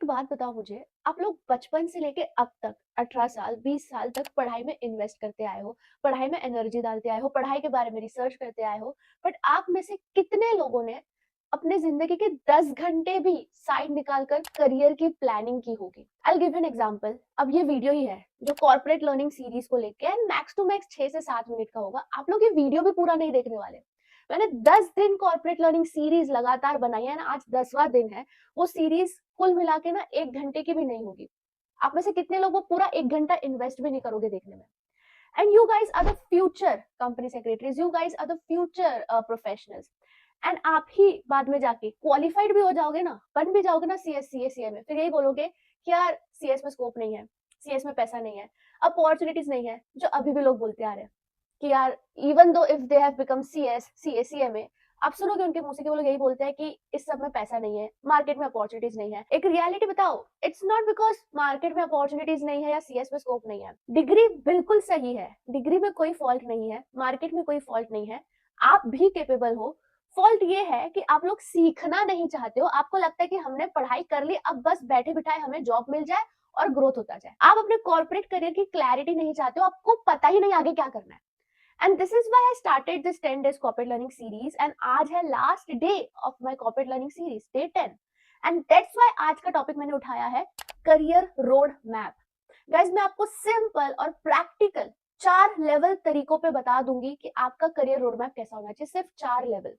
बात बताओ मुझे, आप लोग बचपन से लेके अब तक 18 साल 20 साल तक पढ़ाई में इन्वेस्ट करते आए हो, पढ़ाई में एनर्जी डालते आए हो, पढ़ाई के बारे में रिसर्च करते आए हो। बट आप में से कितने लोगों ने अपने जिंदगी के 10 घंटे भी साइड निकालकर करियर की प्लानिंग की होगी? I give an example. अब ये वीडियो ही है जो कॉर्पोरेट लर्निंग सीरीज को लेके एंड मैक्स टू मैक्स 6 से 7 मिनट का होगा। आप लोग ये वीडियो भी पूरा नहीं देखने वाले। मैंने 10 दिन कॉर्पोरेट लर्निंग सीरीज लगातार बनाई है ना, आज 10वां दिन है। वो सीरीज कुल मिला के ना 1 घंटे की भी नहीं होगी। आप में से कितने लोग वो पूरा 1 घंटा इन्वेस्ट भी नहीं करोगे देखने में? And you guys are the future company secretaries, you guys are the future professionals. And आप ही बाद में जाके क्वालिफाइड भी हो जाओगे ना, बन भी जाओगे ना सीएस सीए में, फिर यही बोलोगे कि यार सीएस में स्कोप नहीं है, सीएस में पैसा नहीं है, अपॉर्चुनिटीज नहीं है, जो अभी भी लोग बोलते आ रहे हैं कि यार even though if they have become CS CA CMA, आप सुनोगे उनके मुंह से कि वो लोग यही बोलते हैं कि इस सब में पैसा नहीं है, मार्केट में अपॉर्चुनिटीज नहीं है। एक रियलिटी बताओ, इट्स नॉट बिकॉज मार्केट में अपॉर्चुनिटीज नहीं है या सीएस में स्कोप नहीं है। डिग्री बिल्कुल सही है, डिग्री में कोई फॉल्ट नहीं है, मार्केट में कोई फॉल्ट नहीं है, आप भी केपेबल हो। फॉल्ट ये है कि आप लोग सीखना नहीं चाहते हो। आपको लगता है कि हमने पढ़ाई कर ली, अब बस बैठे बिठाए हमें जॉब मिल जाए और ग्रोथ होता जाए। आप अपने कॉर्पोरेट करियर की क्लैरिटी नहीं चाहते हो, आपको पता ही नहीं आगे क्या करना है। And this is why I started this 10 days corporate learning series, and आज है last day of my corporate learning series, day 10, and that's why आज का टॉपिक मैंने उठाया है करियर रोड मैप। गाइज, मैं आपको सिंपल और प्रैक्टिकल 4 लेवल तरीकों पे बता दूंगी कि आपका करियर रोड मैप कैसा होना चाहिए। सिर्फ 4 लेवल।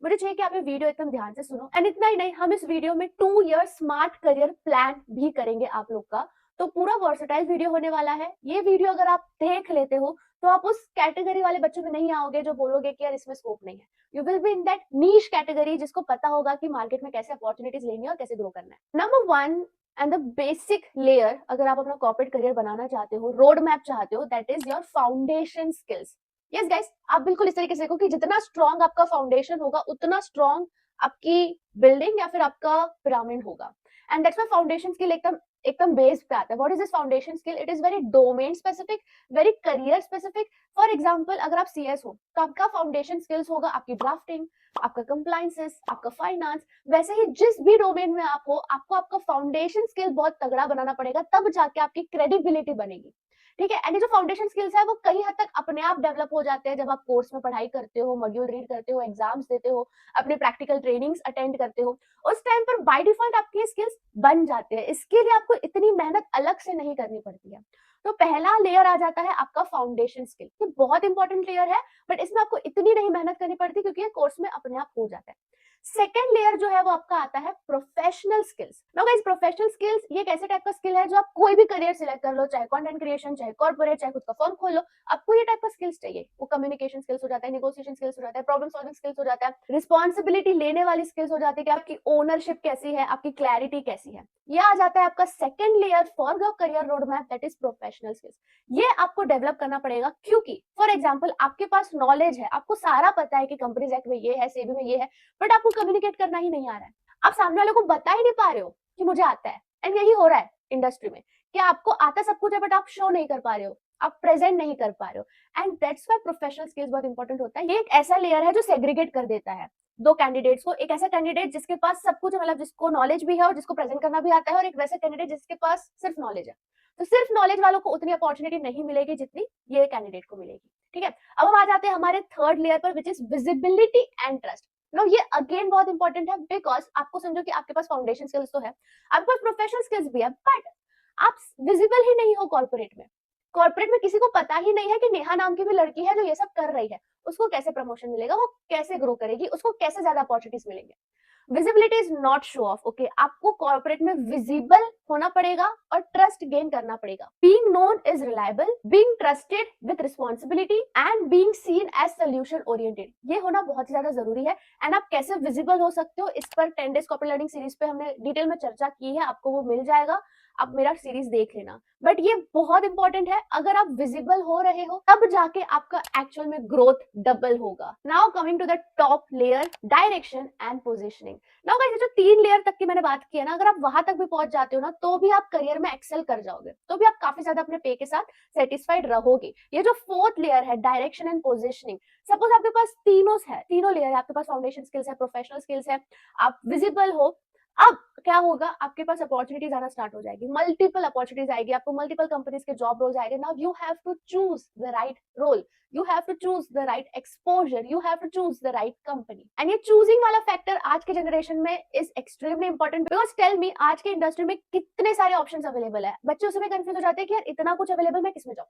मुझे चाहिए कि आप ये वीडियो एकदम ध्यान से सुनो। एंड इतना ही नहीं, हम इस वीडियो में 2 ईयर स्मार्ट करियर प्लान भी करेंगे आप लोग का। तो पूरा वर्सेटाइल वीडियो होने वाला है। ये वीडियो अगर आप देख लेते हो तो आप उस कैटेगरी वाले बच्चों में नहीं आओगे जो बोलोगे कि यार इसमें स्कोप नहीं है। You will be in that niche category जिसको पता होगा कि मार्केट में कैसे अपॉर्चुनिटीज लेनी है और कैसे ग्रो करना है। Number 1 and the basic layer, अगर आप अपना कॉर्पोरेट करियर बनाना चाहते हो, रोड मैप चाहते हो, that is your foundation skills. Yes guys, आप बिल्कुल इस तरीके से देखो कि जितना स्ट्रॉन्ग आपका फाउंडेशन होगा उतना स्ट्रॉन्ग आपकी बिल्डिंग या फिर आपका पिरामिड होगा। And that's why foundation skill एकदम एकदम बेस पे आता है। What is this foundation skill? It is very domain specific, very career specific. For example, अगर आप सीएस हो तो आपका फाउंडेशन स्किल्स होगा आपकी ड्राफ्टिंग, आपका कंप्लायंसेस, आपका फाइनेंस। वैसे ही जिस भी डोमेन में आप हो, आपको आपका फाउंडेशन स्किल बहुत तगड़ा बनाना पड़ेगा, तब जाके आपकी क्रेडिबिलिटी बनेगी। ठीक है। एंड ये जो फाउंडेशन स्किल्स है वो कहीं हद तक अपने आप डेवलप हो जाते हैं जब आप कोर्स में पढ़ाई करते हो, मॉड्यूल रीड करते हो, एग्जाम्स देते हो, अपने प्रैक्टिकल ट्रेनिंग्स अटेंड करते हो। उस टाइम पर बाय डिफॉल्ट आपके स्किल्स बन जाते हैं। इसके लिए आपको इतनी मेहनत अलग से नहीं करनी पड़ती है। तो पहला लेयर आ जाता है आपका फाउंडेशन स्किल। ये बहुत इंपॉर्टेंट लेयर है, बट इसमें आपको इतनी नहीं मेहनत करनी पड़ती क्योंकि ये कोर्स में अपने आप हो जाता है। सेकेंड लेयर जो है वो आपका आता है professional skills. Now guys, professional skills ये एक ऐसे टाइप का स्किल है जो आप कोई भी करियर सिलेक्ट कर लो, चाहे कंटेंट क्रिएशन, चाहे कॉर्पोरेट, चाहे खुद का फर्म खोल लो, आपको ये टाइप का स्किल्स चाहिए। वो कम्युनिकेशन स्किल्स हो जाता है, नेगोशिएशन स्किल्स हो जाता है, प्रॉब्लम सॉल्विंग स्किल्स हो जाता है, रिस्पॉन्सिबिलिटी लेने वाली स्किल्स हो जाती है कि आपकी ओनरशिप कैसी है, आपकी क्लैरिटी कैसी है। ये आ जाता है आपका second layer for your career road map, that is professional skills. ये आपको डेवलप करना पड़ेगा क्योंकि फॉर एग्जाम्पल आपके पास नॉलेज है, आपको सारा पता है कि कंपनीज एक्ट में ये है, सेबी में ये है, बट आपको कम्युनिकेट करना ही नहीं आ रहा है। आप सामने वाले को बता ही नहीं पा रहे हो कि मुझे आता है। एंड यही हो रहा है इंडस्ट्री में कि आपको आता सब कुछ है बट आप शो नहीं कर पा रहे हो, आप प्रेजेंट नहीं कर पा रहे हो। And that's why professional skills बहुत इंपॉर्टेंट होता है। ये एक ऐसा लेयर है जो सेग्रीगेट कर देता है दो कैंडिडेट्स को। एक ऐसा कैंडिडेट जिसके पास सब कुछ है, मतलब जिसको नॉलेज भी है और जिसको प्रेजेंट करना भी आता है, और एक वैसा कैंडिडेट जिसके पास सिर्फ नॉलेज है। तो सिर्फ नॉलेज वालों को उतनी अपॉर्चुनिटी नहीं मिलेगी जितनी ये कैंडिडेट को मिलेगी। ठीक है। अब हम आ जाते हैं हमारे थर्ड लेयर पर, which is visibility and trust. No, ये अगेन बहुत इंपॉर्टेंट है बिकॉज आपको समझो कि आपके पास फाउंडेशन स्किल्स तो है, आपके पास प्रोफेशनल स्किल्स भी है, बट आप विजिबल ही नहीं हो कॉर्पोरेट में। कॉर्पोरेट में किसी को पता ही नहीं है कि नेहा नाम की भी लड़की है जो ये सब कर रही है। उसको कैसे प्रमोशन मिलेगा, वो कैसे ग्रो करेगी, उसको कैसे ज्यादा अपॉर्चुनिटीज मिलेंगे। Visibility is not show off. Okay, आपको कॉर्पोरेट में विजिबल होना पड़ेगा और ट्रस्ट गेन करना पड़ेगा। Being known is reliable, being trusted with responsibility and being seen as solution oriented, ये होना बहुत ही ज्यादा जरूरी है। एंड आप कैसे विजिबल हो सकते हो, इस पर 10 डेज कॉर्पोरेट लर्निंग सीरीज पे हमने डिटेल में चर्चा की है, आपको वो मिल जाएगा, आप मेरा सीरीज देख लेना। बट ये बहुत इंपॉर्टेंट है, अगर आप विजिबल हो रहे हो तब जाके आपका एक्चुअल में ग्रोथ डबल होगा। Now coming to the top layer, direction and positioning. Now guys, जो 3 लेयर तक की मैंने बात की है ना, अगर आप वहां तक भी पहुंच जाते हो ना, तो भी आप करियर में एक्सेल कर जाओगे, तो भी आप काफी ज्यादा अपने पे के साथ सेटिस्फाइड रहोगे। ये जो फोर्थ लेयर है, डायरेक्शन एंड पोजीशनिंग, सपोज आपके पास तीनों लेयर है, आपके पास फाउंडेशन स्किल्स है, प्रोफेशनल स्किल्स है, आप विजिबल हो, अब क्या होगा, आपके पास अपॉर्चुनिटीज आना स्टार्ट हो जाएगी, मल्टीपल अपॉर्चुनिटीज आएगी, आपको मल्टीपल कंपनीज के जॉब रोल्स आएंगे। Now you have to choose the right role, you have to choose the right exposure, you have to choose the right company. And ये choosing वाला factor आज के generation में is extremely important, because tell me, आज के industry में कितने सारे ऑप्शंस अवेलेबल है, बच्चे उसमें कंफ्यूज हो जाते हैं कि यार इतना कुछ अवेलेबल, मैं किसमें जाऊं।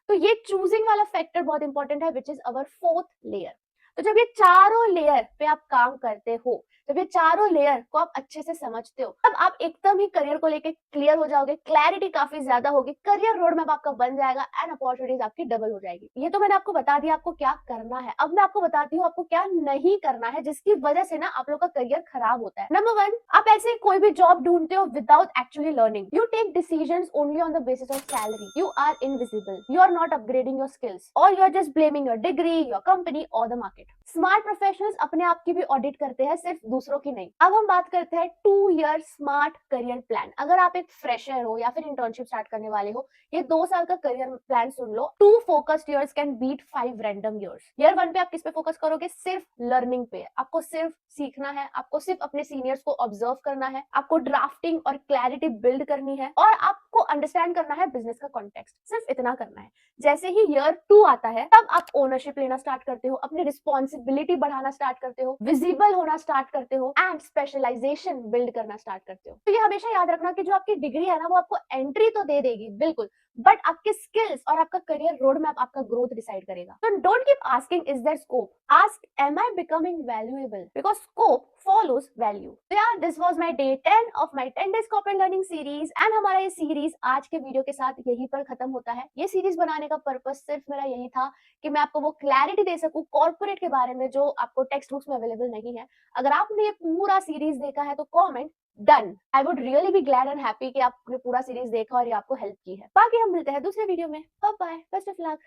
तो ये चूजिंग वाला फैक्टर बहुत इंपॉर्टेंट है, which is our fourth layer. तो जब ये चारों लेयर पे आप काम करते हो, जब ये चारों लेयर को आप अच्छे से समझते हो, तब आप एकदम ही करियर को लेके क्लियर हो जाओगे, क्लैरिटी काफी ज्यादा होगी, करियर रोड मैप आपका बन जाएगा एंड अपॉर्चुनिटीज आपकी डबल हो जाएगी। ये तो मैंने आपको बता दिया आपको क्या करना है। अब मैं आपको बताती हूँ आपको क्या नहीं करना है, जिसकी वजह से ना आप लोग का करियर खराब होता है। नंबर 1, आप ऐसे कोई भी जॉब ढूंढते हो without actually learning. You take decisions only on the basis of salary, you are invisible, you are not upgrading your skills, और you are just blaming your degree, your company और the market. Smart professionals अपने आप की भी audit करते हैं, सिर्फ दूसरों की नहीं। अब हम बात करते हैं 2 ईयर स्मार्ट करियर प्लान। अगर आप एक फ्रेशर हो या फिर इंटर्नशिप स्टार्ट करने वाले हो, ये 2 साल का करियर प्लान सुन लो। 2 focused years can beat 5 random years. Year 1 पे आप किस पे फोकस करोगे? सिर्फ लर्निंग पे। आपको सिर्फ सीखना है, आपको सिर्फ अपने सीनियर्स को ऑब्जर्व करना है, आपको ड्राफ्टिंग और क्लैरिटी बिल्ड करनी है, और आपको अंडरस्टैंड करना है बिजनेस का कॉन्टेक्स्ट। सिर्फ इतना करना है। जैसे ही ईयर 2 आता है, तब आप ओनरशिप लेना स्टार्ट करते हो, अपनी रिस्पॉन्सिबिलिटी बढ़ाना स्टार्ट करते हो, विजिबल होना स्टार्ट करते हो, एंड स्पेशलाइजेशन बिल्ड करना स्टार्ट करते हो। तो ये हमेशा याद रखना कि जो आपकी डिग्री है ना, वो आपको एंट्री तो दे देगी बिल्कुल, बट आपके स्किल्स और आपका करियर रोड मैप आपका ग्रोथ डिसाइड करेगा। तो don't keep asking is there scope, ask am I becoming valuable, because scope follows value. तो यार, this was my day 10 of my 10 days corporate learning series, and हमारा ये series आज के video के साथ यहीं पर खत्म होता है। ये सीरीज बनाने का पर्पस सिर्फ मेरा यही था कि मैं आपको वो क्लैरिटी दे सकूं कॉर्पोरेट के बारे में जो आपको टेक्स्ट बुक्स में अवेलेबल नहीं है। अगर आपने ये पूरा सीरीज देखा है तो comment done. I would really be glad and happy कि आपने पूरा सीरीज देखा और ये आपको हेल्प की है। बाकी हम मिलते हैं दूसरे वीडियो में। Bye bye, best of luck.